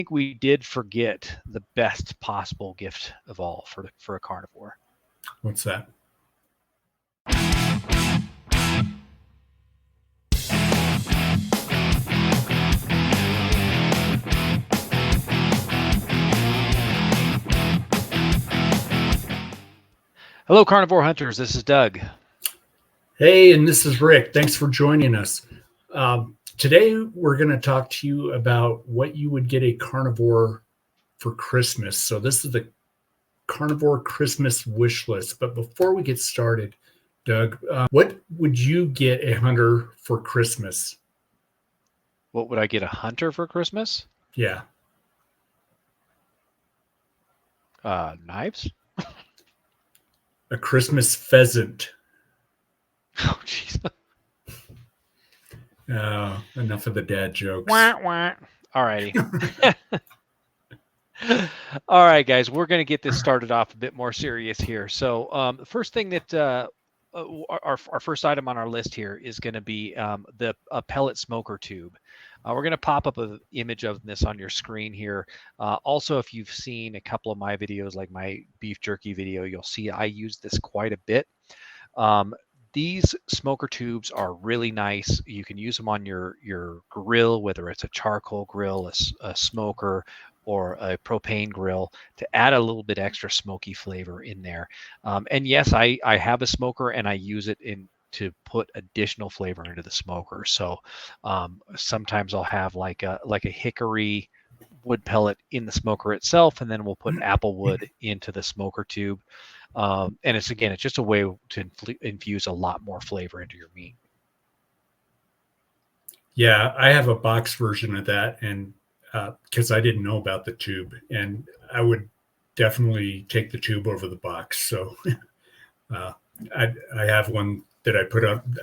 think we did forget the best possible gift of all for a carnivore. What's that? Hello, carnivore hunters. This is Doug. Hey, and this is Rick. Thanks for joining us. Today, we're going to talk to you about what you would get a carnivore for Christmas. So this is the Carnivore Christmas wish list. But before we get started, Doug, what would you get a hunter for Christmas? What would I get a hunter for Christmas? Yeah. Knives? A Christmas pheasant. Oh, jeez. Enough of the dad jokes. Wah, wah. All righty. All right, guys, we're going to get this started off a bit more serious here. So the first thing that our first item on our list here is going to be the pellet smoker tube. We're going to pop up an image of this on your screen here. Also, if you've seen a couple of my videos, like my beef jerky video, you'll see I use this quite a bit. These smoker tubes are really nice. You can use them on your grill, whether it's a charcoal grill, a smoker, or a propane grill, to add a little bit extra smoky flavor in there. And yes, I have a smoker and I use it to put additional flavor into the smoker. So sometimes I'll have like a hickory wood pellet in the smoker itself, and then we'll put apple wood into the smoker tube. And it's just a way to infuse a lot more flavor into your meat. Yeah, I have a box version of that, and because I didn't know about the tube, and I would definitely take the tube over the box. So I have one that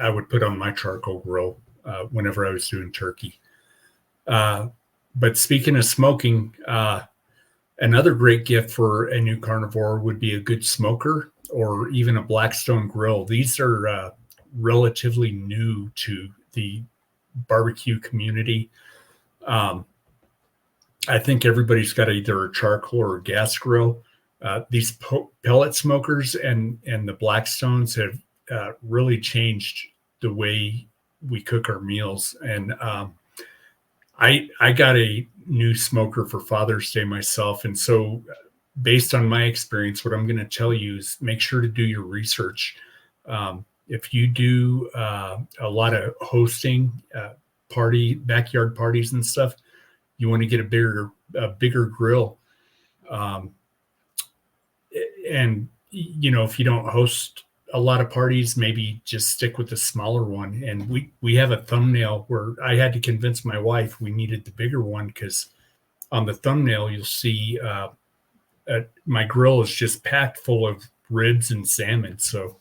I would put on my charcoal grill whenever I was doing turkey. But speaking of smoking, another great gift for a new carnivore would be a good smoker or even a Blackstone grill. These are relatively new to the barbecue community. I think everybody's got either a charcoal or a gas grill. These pellet smokers and the Blackstones have really changed the way we cook our meals. And I got a new smoker for Father's Day myself. And so based on my experience, what I'm going to tell you is make sure to do your research. If you do a lot of hosting, backyard parties and stuff, you want to get a bigger grill. And, if you don't host a lot of parties, maybe just stick with the smaller one. And we have a thumbnail where I had to convince my wife we needed the bigger one, because on the thumbnail, you'll see my grill is just packed full of ribs and salmon. So,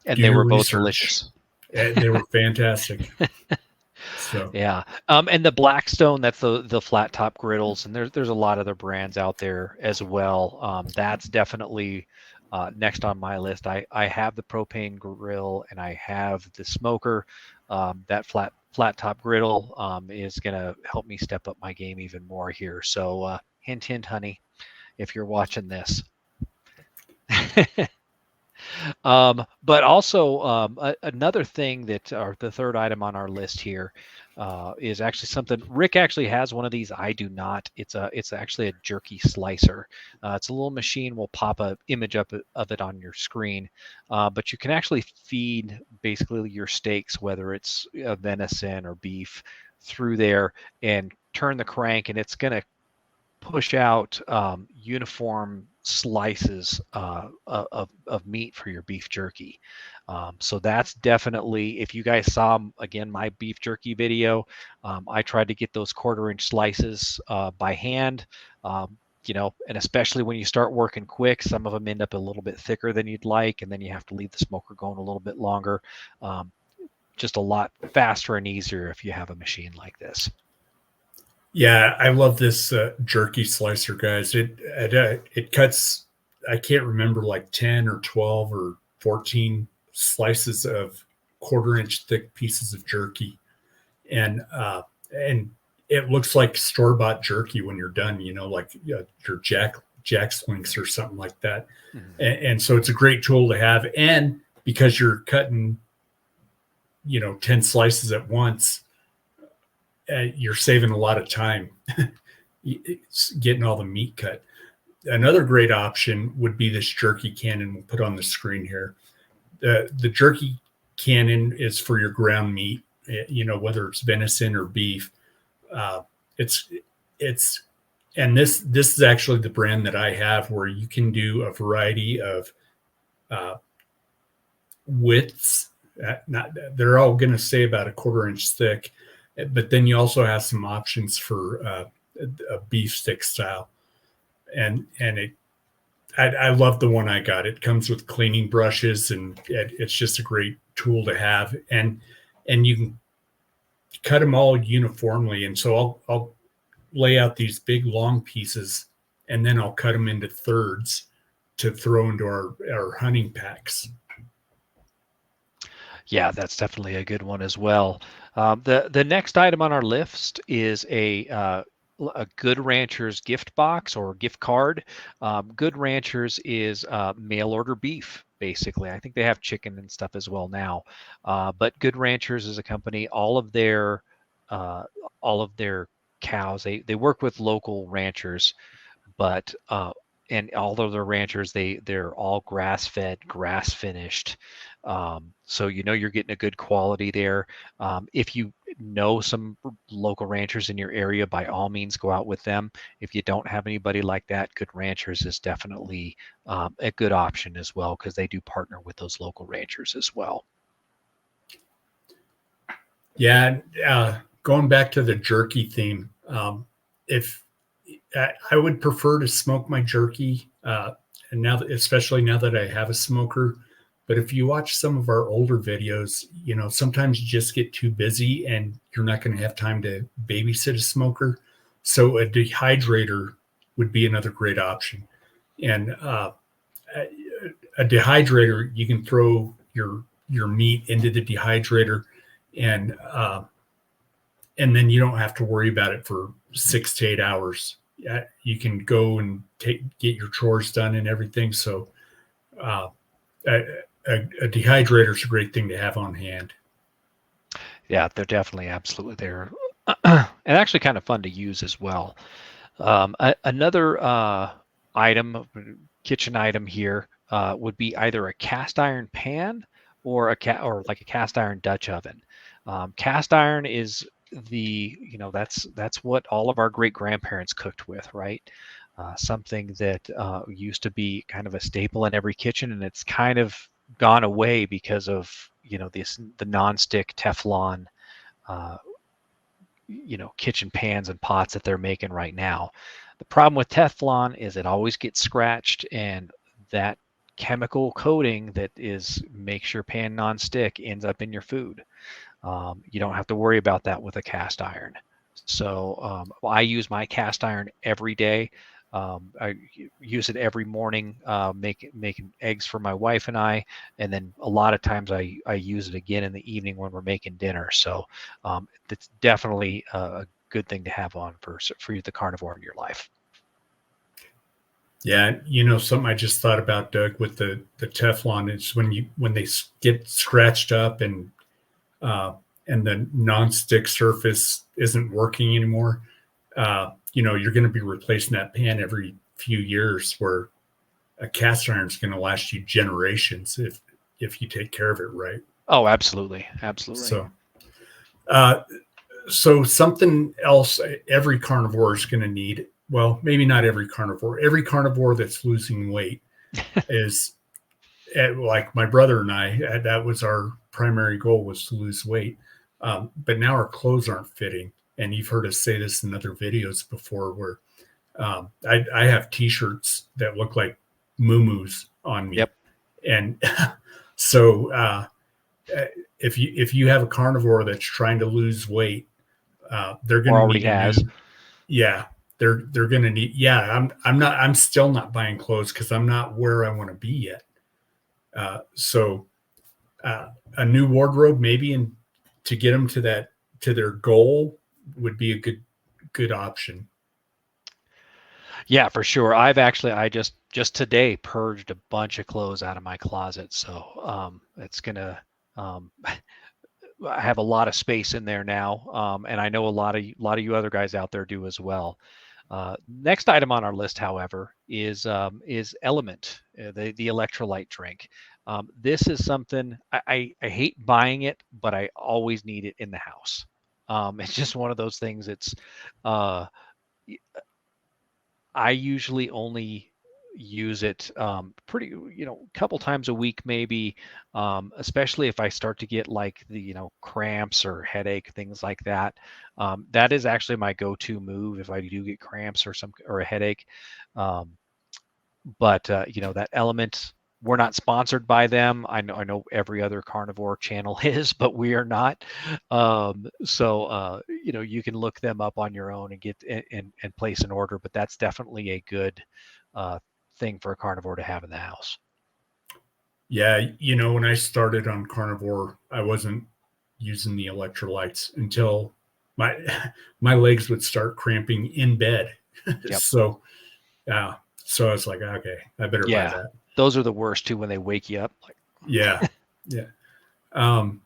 and they were both delicious. They were fantastic. So yeah, and the Blackstone, that's the flat top griddles, and there's a lot of other brands out there as well. That's definitely next on my list. I have the propane grill and I have the smoker. That flat top griddle is gonna help me step up my game even more here. So hint, hint, honey, if you're watching this. But also another thing or the third item on our list here is actually something Rick actually has. One of these, I do not. It's actually a jerky slicer. It's a little machine. We'll pop an image up of it on your screen, but you can actually feed basically your steaks, whether it's venison or beef, through there and turn the crank, and it's going to push out uniform slices of meat for your beef jerky. So that's definitely, if you guys saw, again, my beef jerky video, I tried to get those 1/4-inch slices by hand, and especially when you start working quick, some of them end up a little bit thicker than you'd like, and then you have to leave the smoker going a little bit longer. Just a lot faster and easier if you have a machine like this. Yeah, I love this jerky slicer, guys. It cuts, I can't remember, like 10 or 12 or 14 slices of 1/4-inch thick pieces of jerky, and it looks like store-bought jerky when you're done, like your Jack's Links or something like that. Mhm. And so it's a great tool to have. And because you're cutting, 10 slices at once, you're saving a lot of time getting all the meat cut. Another great option would be this jerky cannon we'll put on the screen here. The jerky cannon is for your ground meat, whether it's venison or beef. Uh, it's it's and this is actually the brand that I have, where you can do a variety of uh, widths. They're all going to say about a 1/4 inch thick, but then you also have some options for a beef stick style, and I love the one I got. It comes with cleaning brushes, and it's just a great tool to have, and you can cut them all uniformly. And so I'll lay out these big long pieces, and then I'll cut them into thirds to throw into our hunting packs. Yeah, that's definitely a good one as well. The next item on our list is a Good Ranchers gift box or gift card. Good Ranchers is mail order beef, basically. I think they have chicken and stuff as well now. But Good Ranchers is a company. Uh, all of their cows, they work with local ranchers, but and although they're ranchers, they're all grass fed, grass finished. So you're getting a good quality there. If you know some local ranchers in your area, by all means go out with them. If you don't have anybody like that, Good Ranchers is definitely a good option as well, because they do partner with those local ranchers as well. Yeah, going back to the jerky theme, if I would prefer to smoke my jerky, and especially now that I have a smoker. But if you watch some of our older videos, sometimes you just get too busy and you're not going to have time to babysit a smoker. So a dehydrator would be another great option. And a dehydrator, you can throw your meat into the dehydrator, and then you don't have to worry about it for 6 to 8 hours. You can go and get your chores done and everything. So a dehydrator is a great thing to have on hand. Yeah, they're definitely absolutely there, and actually kind of fun to use as well. Another kitchen item here would be either a cast iron pan or or like a cast iron Dutch oven. Cast iron is that's what all of our great grandparents cooked with, right? Something that used to be kind of a staple in every kitchen, and it's kind of gone away because of the nonstick Teflon uh, kitchen pans and pots that they're making right now. The problem with Teflon is it always gets scratched, and that chemical coating that makes your pan nonstick ends up in your food. You don't have to worry about that with a cast iron. So I use my cast iron every day. I use it every morning, making eggs for my wife and I, and then a lot of times I use it again in the evening when we're making dinner. So it's definitely a good thing to have on for the carnivore in your life. Yeah, something I just thought about, Doug, with the Teflon, is when they get scratched up, and the nonstick surface isn't working anymore. You're going to be replacing that pan every few years, where a cast iron is going to last you generations if you take care of it right. Oh, absolutely, absolutely. So something else every carnivore is going to need. Well, maybe not every carnivore. Every carnivore that's losing weight is like my brother and I. That was our primary goal, was to lose weight. But now our clothes aren't fitting, and you've heard us say this in other videos before, where I have T-shirts that look like moo-moos on me. Yep. And so if you have a carnivore that's trying to lose weight, they're going to need yeah, they're going to need. Yeah, I'm still not buying clothes because I'm not where I want to be yet. So a new wardrobe, maybe, and to get them to their goal, would be a good option. Yeah, for sure. I just today purged a bunch of clothes out of my closet, so it's gonna I have a lot of space in there now, and I know a lot of you other guys out there do as well. Next item on our list, however, is Element, the electrolyte drink. This is something I hate buying it, but I always need it in the house. It's just one of those things. Uh, I usually only use it pretty, a couple times a week, maybe, especially if I start to get like the, cramps or headache, things like that. That is actually my go-to move if I do get cramps or a headache. Um, but that Element, we're not sponsored by them. I know every other carnivore channel is, but we are not. So you can look them up on your own and get and place an order, but that's definitely a good uh, thing for a carnivore to have in the house. Yeah, when I started on Carnivore, I wasn't using the electrolytes until my my legs would start cramping in bed. Yep. So, yeah, so I was like, okay, I better buy Yeah, that. those are the worst too when they wake you up. Like, Yeah, yeah. Um,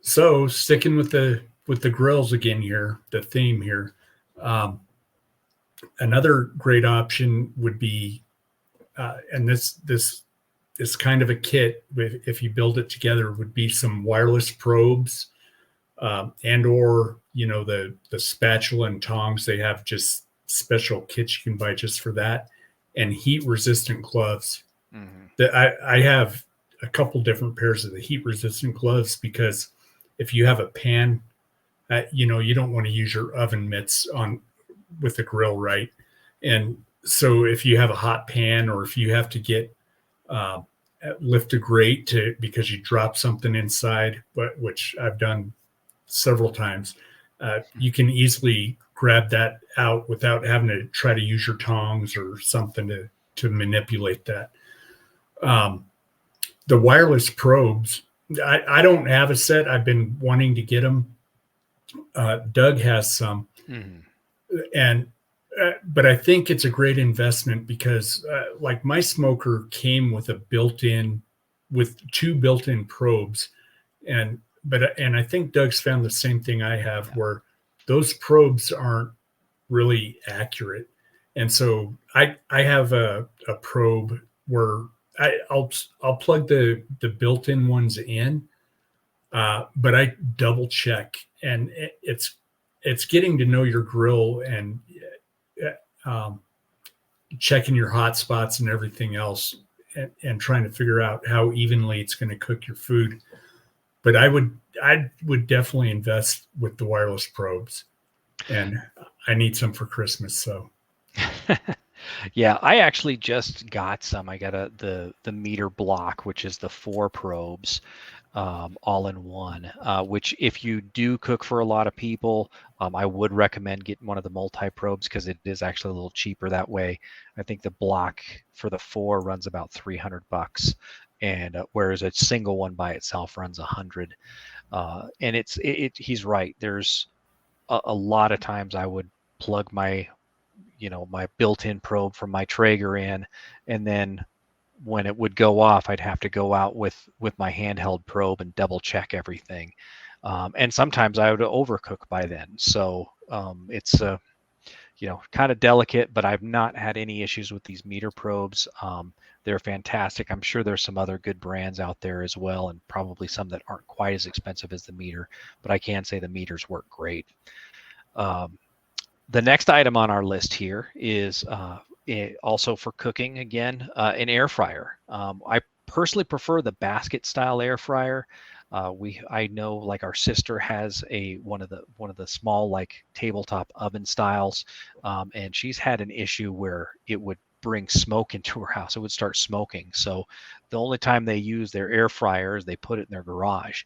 so sticking with the grills again here, the theme here. Um, Another great option would be, and this is kind of a kit. If you build it together, would be some wireless probes, and or the spatula and tongs. They have just special kits you can buy just for that, and heat resistant gloves. mhm. That I have a couple different pairs of the heat resistant gloves because if you have a pan, you don't want to use your oven mitts on with the grill, right? And so if you have a hot pan or if you have to get uh, lift a grate to because you drop something inside, which I've done several times, you can easily grab that out without having to try to use your tongs or something to manipulate that. Um, the wireless probes, I don't have a set. I've been wanting to get them. Doug has some, Mhm. and but I think it's a great investment because, like my smoker came with a built-in, with two built-in probes, and I think Doug's found the same thing I have, Yeah. where those probes aren't really accurate, and so I have a probe where I'll plug the built-in ones in, but I double check, and it's getting to know your grill and um, checking your hot spots and everything else, and trying to figure out how evenly it's going to cook your food. But I would definitely invest with the wireless probes, and I need some for Christmas. So Yeah, I actually just got some. I got the meter block, which is the four probes, all in one. Which, if you do cook for a lot of people, I would recommend getting one of the multi probes because it is actually a little cheaper that way. I think the block for the four runs about $300, and whereas a single one by itself runs 100. And he's right. There's a lot of times I would plug my built-in probe from my Traeger in, and then when it would go off, I'd have to go out with my handheld probe and double check everything. And sometimes I would overcook by then. So it's kind of delicate, but I've not had any issues with these meter probes. They're fantastic. I'm sure there's some other good brands out there as well, and probably some that aren't quite as expensive as the meter, but I can say the meters work great. Um, the next item on our list here is also for cooking again, an air fryer. I personally prefer the basket style air fryer. I know, like, our sister has one of the small, like, tabletop oven styles, and she's had an issue where it would bring smoke into her house. It would start smoking. So the only time they use their air fryer is they put it in their garage,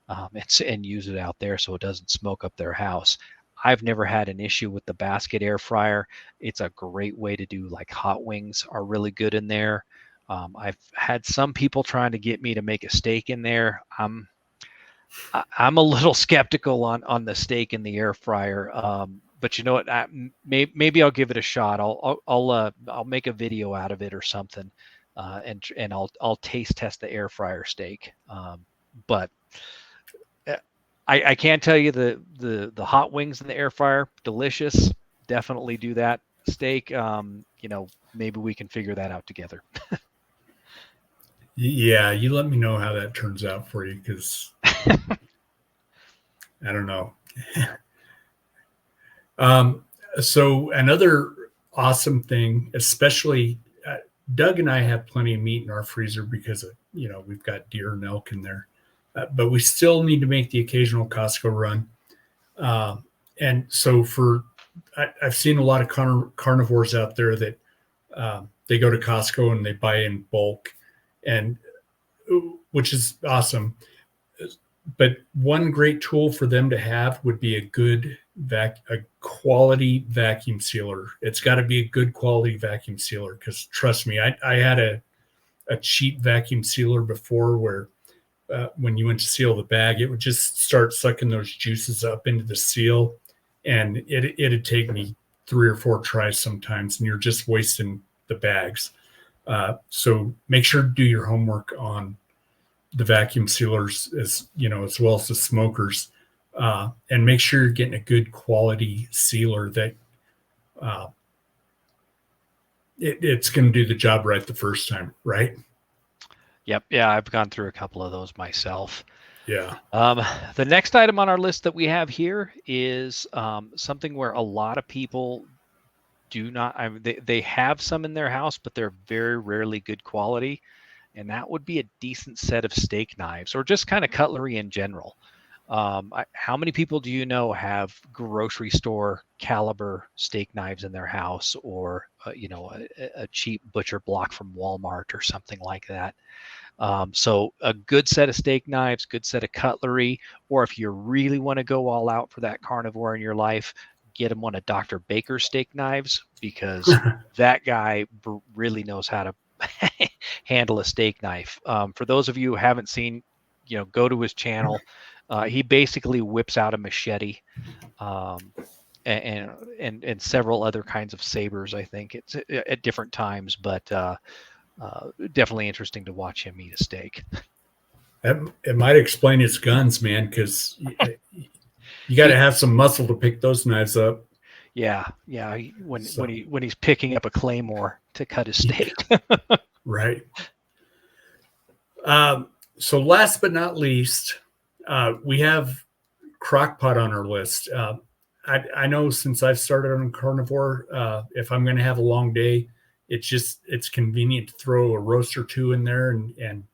and use it out there so it doesn't smoke up their house. I've never had an issue with the basket air fryer. It's a great way to do, like, hot wings are really good in there. I've had some people trying to get me to make a steak in there. I'm a little skeptical on the steak in the air fryer. but you know what? Maybe I'll give it a shot. I'll make a video out of it or something, and I'll taste test the air fryer steak. But I can tell you the hot wings in the air fryer, delicious. Definitely do that. Steak, maybe we can figure that out together. Yeah, you let me know how that turns out for you, because I don't know. So another awesome thing, especially Doug and I have plenty of meat in our freezer because we've got deer and elk in there, but we still need to make the occasional Costco run. And so I've seen a lot of carnivores out there that they go to Costco and they buy in bulk, and which is awesome. But one great tool for them to have would be a quality vacuum sealer. It's got to be a good quality vacuum sealer, because trust me, I had a cheap vacuum sealer before where when you went to seal the bag, it would just start sucking those juices up into the seal, and it'd take me 3 or 4 tries sometimes, and you're just wasting the bags. So make sure to do your homework on the vacuum sealers, as well as the smokers, and make sure you're getting a good quality sealer that it's going to do the job right the first time, right? Yep. Yeah, I've gone through a couple of those myself. Yeah. The next item on our list that we have here is something where a lot of people do not. They have some in their house, but they're very rarely good quality. And that would be a decent set of steak knives, or just kind of cutlery in general. How many people do you know have grocery store caliber steak knives in their house, or a cheap butcher block from Walmart or something like that? So a good set of steak knives, good set of cutlery, or if you really want to go all out for that carnivore in your life, get them one of Dr. Baker's steak knives, because that guy really knows how to handle a steak knife. For those of you who haven't seen, go to his channel. He basically whips out a machete, and several other kinds of sabers. I think it's at different times, but definitely interesting to watch him eat a steak. It might explain his guns, man, because you got to have some muscle to pick those knives up. Yeah. When he's picking up a claymore to cut his steak. Right. So last but not least, we have crockpot on our list. I know since I've started on Carnivore, if I'm going to have a long day, it's convenient to throw a roast or two in there and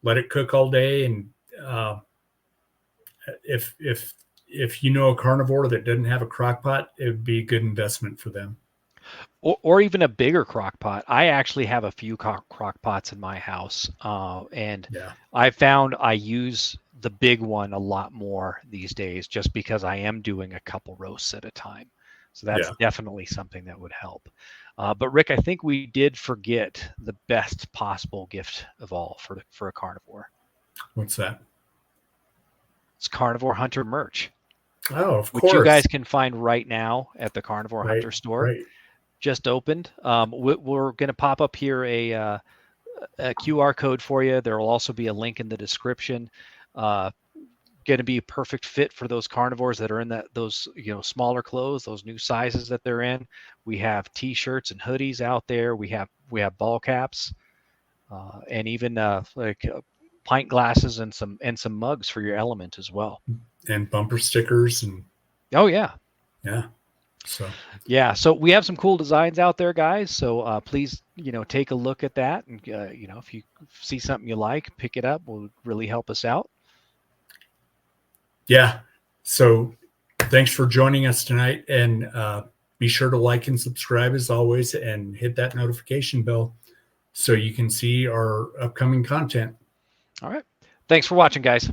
let it cook all day. And if you know a carnivore that doesn't have a crockpot, it would be a good investment for them. Or even a bigger crock pot. I actually have a few crock pots in my house, and I found I use the big one a lot more these days, just because I am doing a couple roasts at a time. So that's definitely something that would help. But Rick, I think we did forget the best possible gift of all for a carnivore. What's that? It's Carnivore Hunter merch. Oh, of course. Which you guys can find right now at the Carnivore Hunter store. Right. Just opened. We're going to pop up here a QR code for you. There will also be a link in the description. Going to be a perfect fit for those carnivores that are in those smaller clothes, those new sizes that they're in. We have T-shirts and hoodies out there. We have ball caps, and even pint glasses and some mugs for your element as well. And bumper stickers and. Oh yeah. Yeah. So we have some cool designs out there, guys. So please, take a look at that, and if you see something you like, pick it up. Will really help us out. Yeah. So thanks for joining us tonight, and be sure to like and subscribe as always, and hit that notification bell so you can see our upcoming content. All right. Thanks for watching, guys.